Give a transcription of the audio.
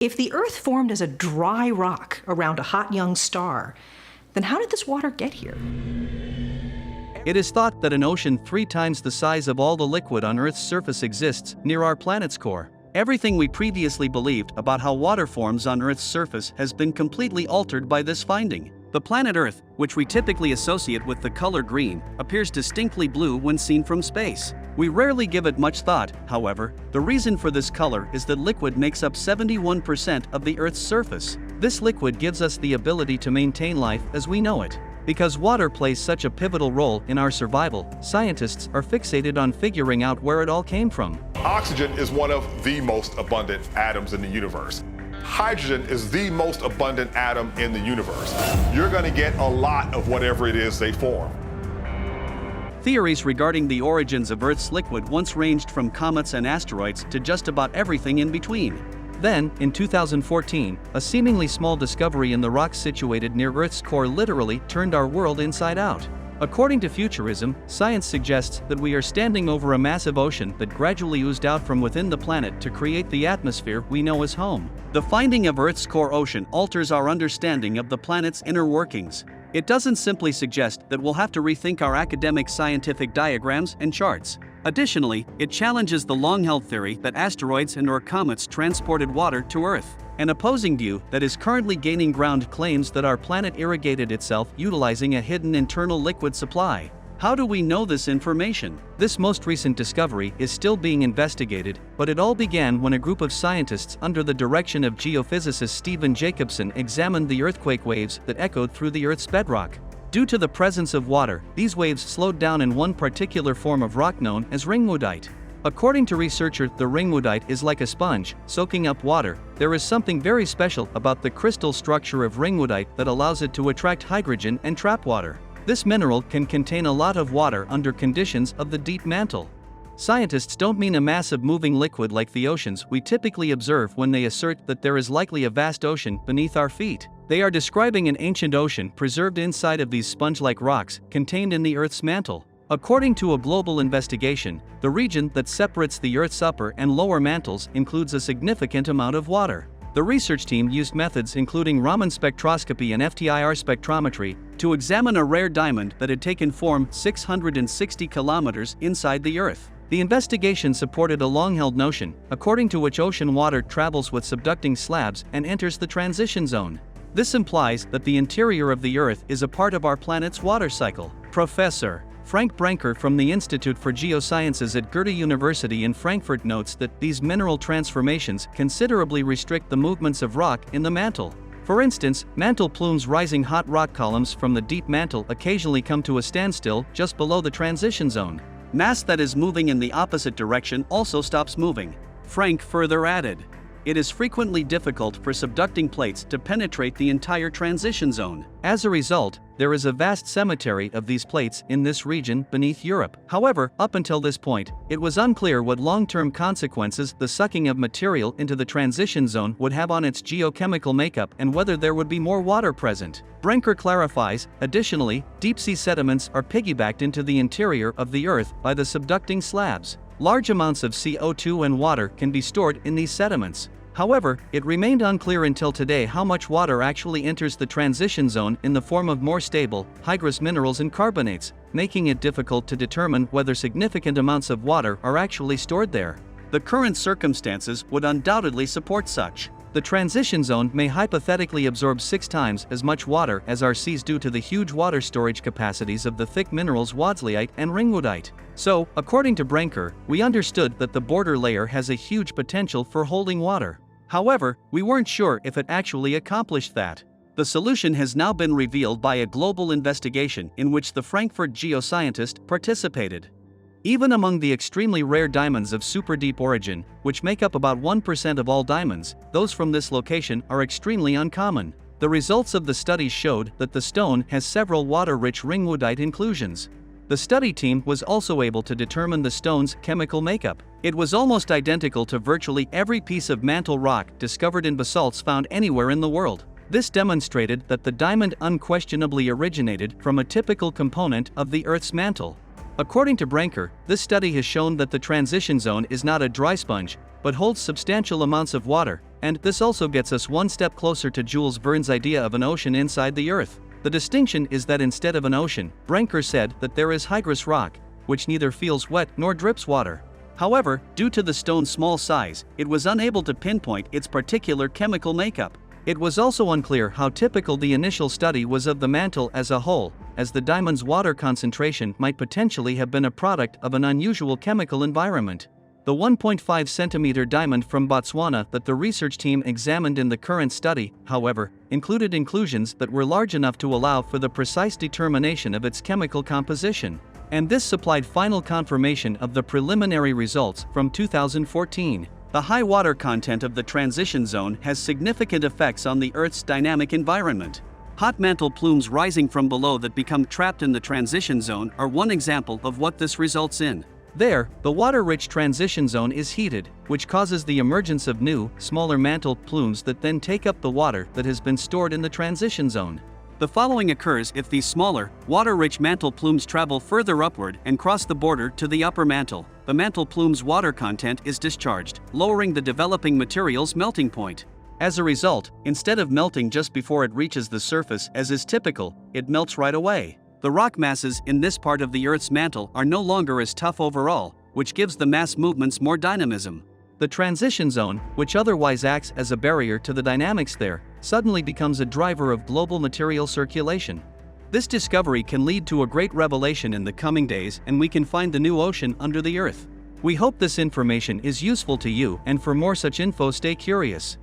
If the Earth formed as a dry rock around a hot young star, then how did this water get here? It is thought that an ocean 3 times the size of all the liquid on Earth's surface exists near our planet's core. Everything we previously believed about how water forms on Earth's surface has been completely altered by this finding. The planet Earth, which we typically associate with the color green, appears distinctly blue when seen from space. We rarely give it much thought, however. The reason for this color is that liquid makes up 71% of the Earth's surface. This liquid gives us the ability to maintain life as we know it. Because water plays such a pivotal role in our survival, scientists are fixated on figuring out where it all came from. Oxygen is one of the most abundant atoms in the universe. Hydrogen is the most abundant atom in the universe. You're going to get a lot of whatever it is they form. Theories regarding the origins of Earth's liquid once ranged from comets and asteroids to just about everything in between. Then, in 2014, a seemingly small discovery in the rocks situated near Earth's core literally turned our world inside out. According to futurism, science suggests that we are standing over a massive ocean that gradually oozed out from within the planet to create the atmosphere we know as home. The finding of Earth's core ocean alters our understanding of the planet's inner workings. It doesn't simply suggest that we'll have to rethink our academic scientific diagrams and charts. Additionally, it challenges the long-held theory that asteroids and/or comets transported water to Earth. An opposing view that is currently gaining ground claims that our planet irrigated itself utilizing a hidden internal liquid supply. How do we know this information? This most recent discovery is still being investigated, but it all began when a group of scientists under the direction of geophysicist Stephen Jacobson examined the earthquake waves that echoed through the Earth's bedrock. Due to the presence of water, these waves slowed down in one particular form of rock known as ringwoodite. According to researchers, the ringwoodite is like a sponge, soaking up water. There is something very special about the crystal structure of ringwoodite that allows it to attract hydrogen and trap water. This mineral can contain a lot of water under conditions of the deep mantle. Scientists don't mean a massive moving liquid like the oceans we typically observe when they assert that there is likely a vast ocean beneath our feet. They are describing an ancient ocean preserved inside of these sponge-like rocks contained in the Earth's mantle. According to a global investigation, the region that separates the Earth's upper and lower mantles includes a significant amount of water. The research team used methods including Raman spectroscopy and FTIR spectrometry to examine a rare diamond that had taken form 660 kilometers inside the Earth. The investigation supported a long-held notion, according to which ocean water travels with subducting slabs and enters the transition zone. This implies that the interior of the Earth is a part of our planet's water cycle. Professor Frank Brenker from the Institute for Geosciences at Goethe University in Frankfurt notes that these mineral transformations considerably restrict the movements of rock in the mantle. For instance, mantle plumes rising hot rock columns from the deep mantle occasionally come to a standstill just below the transition zone. Mass that is moving in the opposite direction also stops moving. Frank further added, "It is frequently difficult for subducting plates to penetrate the entire transition zone. As a result, there is a vast cemetery of these plates in this region beneath Europe." However, up until this point, it was unclear what long-term consequences the sucking of material into the transition zone would have on its geochemical makeup and whether there would be more water present. Brenker clarifies, additionally, deep-sea sediments are piggybacked into the interior of the Earth by the subducting slabs. Large amounts of CO2 and water can be stored in these sediments. However, it remained unclear until today how much water actually enters the transition zone in the form of more stable, hygrous minerals and carbonates, making it difficult to determine whether significant amounts of water are actually stored there. The current circumstances would undoubtedly support such. The transition zone may hypothetically absorb 6 times as much water as our seas due to the huge water storage capacities of the thick minerals wadsleyite and ringwoodite. So, according to Brenker, we understood that the border layer has a huge potential for holding water. However, we weren't sure if it actually accomplished that. The solution has now been revealed by a global investigation in which the Frankfurt geoscientist participated. Even among the extremely rare diamonds of super-deep origin, which make up about 1% of all diamonds, those from this location are extremely uncommon. The results of the studies showed that the stone has several water-rich ringwoodite inclusions. The study team was also able to determine the stone's chemical makeup. It was almost identical to virtually every piece of mantle rock discovered in basalts found anywhere in the world. This demonstrated that the diamond unquestionably originated from a typical component of the Earth's mantle. According to Brenker, this study has shown that the transition zone is not a dry sponge, but holds substantial amounts of water, And this also gets us one step closer to Jules Verne's idea of an ocean inside the Earth. The distinction is that instead of an ocean, Brenker said that there is hydrous rock, which neither feels wet nor drips water. However, due to the stone's small size, it was unable to pinpoint its particular chemical makeup. It was also unclear how typical the initial study was of the mantle as a whole, as the diamond's water concentration might potentially have been a product of an unusual chemical environment. The 1.5 centimeter diamond from Botswana that the research team examined in the current study, however, included inclusions that were large enough to allow for the precise determination of its chemical composition. And this supplied final confirmation of the preliminary results from 2014. The high water content of the transition zone has significant effects on the Earth's dynamic environment. Hot mantle plumes rising from below that become trapped in the transition zone are one example of what this results in. There, the water-rich transition zone is heated, which causes the emergence of new, smaller mantle plumes that then take up the water that has been stored in the transition zone. The following occurs if these smaller, water-rich mantle plumes travel further upward and cross the border to the upper mantle. The mantle plume's water content is discharged, lowering the developing material's melting point. As a result, instead of melting just before it reaches the surface as is typical, it melts right away. The rock masses in this part of the Earth's mantle are no longer as tough overall, which gives the mass movements more dynamism. The transition zone, which otherwise acts as a barrier to the dynamics there, suddenly becomes a driver of global material circulation. This discovery can lead to a great revelation in the coming days, and we can find the new ocean under the Earth. We hope this information is useful to you, and for more such info, stay curious.